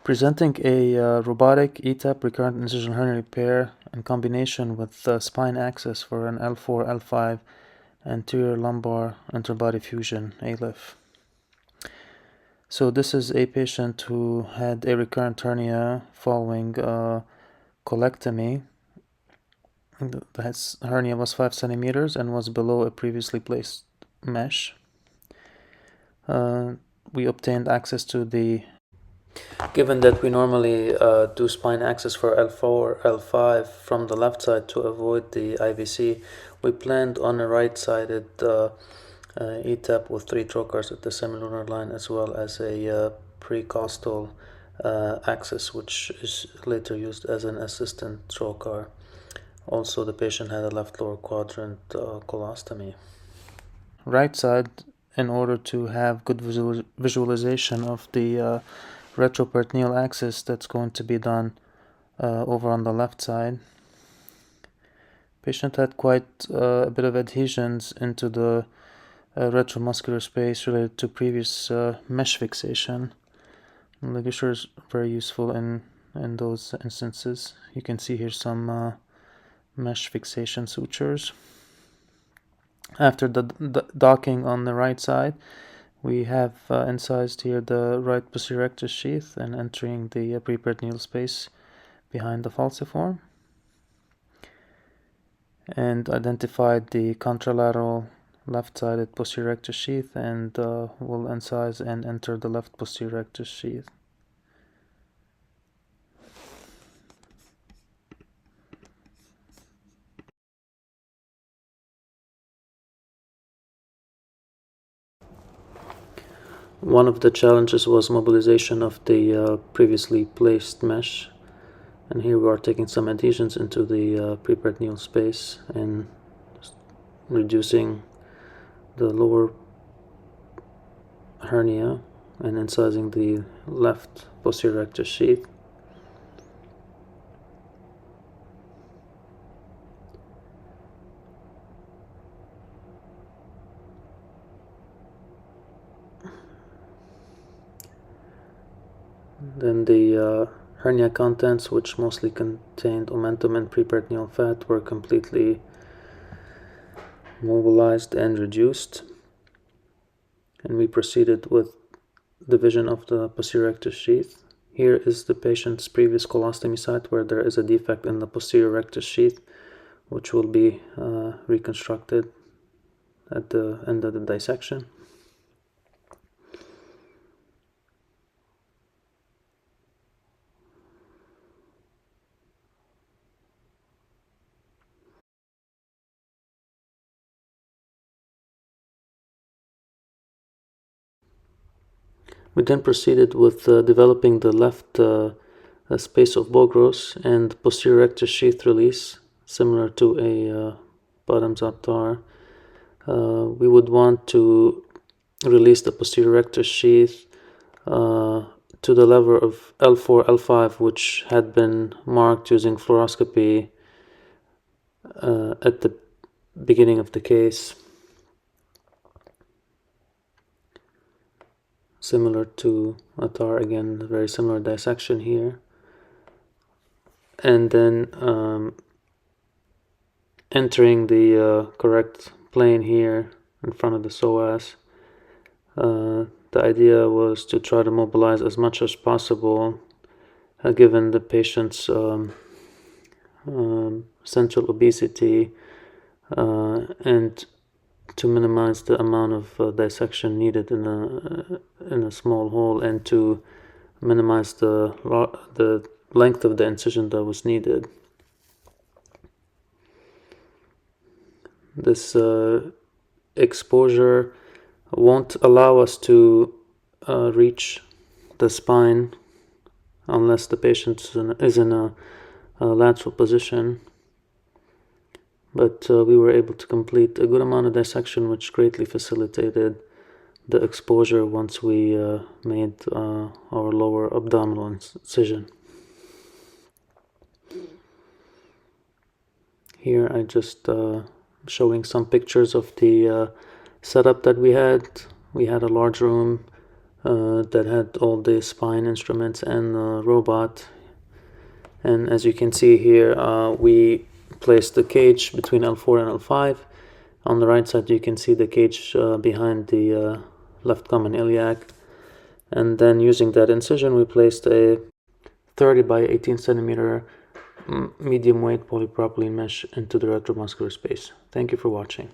Presenting a robotic eTEP recurrent incisional hernia repair in combination with spine access for an L4, L5 anterior lumbar interbody fusion, ALIF. So this is a patient who had a recurrent hernia following colectomy. His hernia was 5 centimeters and was below a previously placed mesh. We obtained access to the Given that we normally do spine access for L4, L5 from the left side to avoid the IVC, we planned on a right-sided eTEP with 3 trocars at the semilunar line, as well as a precostal access, which is later used as an assistant trocar. Also, the patient had a left lower quadrant colostomy. Right side, in order to have good visualization of the retroperitoneal axis that's going to be done over on the left side. Patient had quite a bit of adhesions into the retromuscular space related to previous mesh fixation. Ligature is very useful in those instances. You can see here some mesh fixation sutures. After the docking on the right side, we have incised here the right posterior rectus sheath and entering the preperitoneal space behind the falciform, and identified the contralateral left-sided posterior rectus sheath, and will incise and enter the left posterior rectus sheath. One of the challenges was mobilization of the previously placed mesh, and here we are taking some adhesions into the preperitoneal space and reducing the lower hernia and incising the left posterior rectus sheath. Then the hernia contents, which mostly contained omentum and preperitoneal fat, were completely mobilized and reduced. And we proceeded with division of the posterior rectus sheath. Here is the patient's previous colostomy site where there is a defect in the posterior rectus sheath, which will be reconstructed at the end of the dissection. We then proceeded with developing the left space of Bogros and posterior rectus sheath release, similar to a bottoms-up TAR. We would want to release the posterior rectus sheath to the level of L4, L5, which had been marked using fluoroscopy at the beginning of the case. Similar to a TAR, again, very similar dissection here. And then entering the correct plane here in front of the psoas. The idea was to try to mobilize as much as possible, given the patient's central obesity, and to minimize the amount of dissection needed in a small hole, and to minimize the length of the incision that was needed. This exposure won't allow us to reach the spine unless the patient is in a lateral position. But we were able to complete a good amount of dissection, which greatly facilitated the exposure once we made our lower abdominal incision. Here I just showing some pictures of the setup that we had. We had a large room that had all the spine instruments and robot. And as you can see here, we placed the cage between L4 and L5. On the right side you can see the cage behind the left common iliac. And then using that incision we placed a 30 by 18 centimeter medium weight polypropylene mesh into the retromuscular space. Thank you for watching.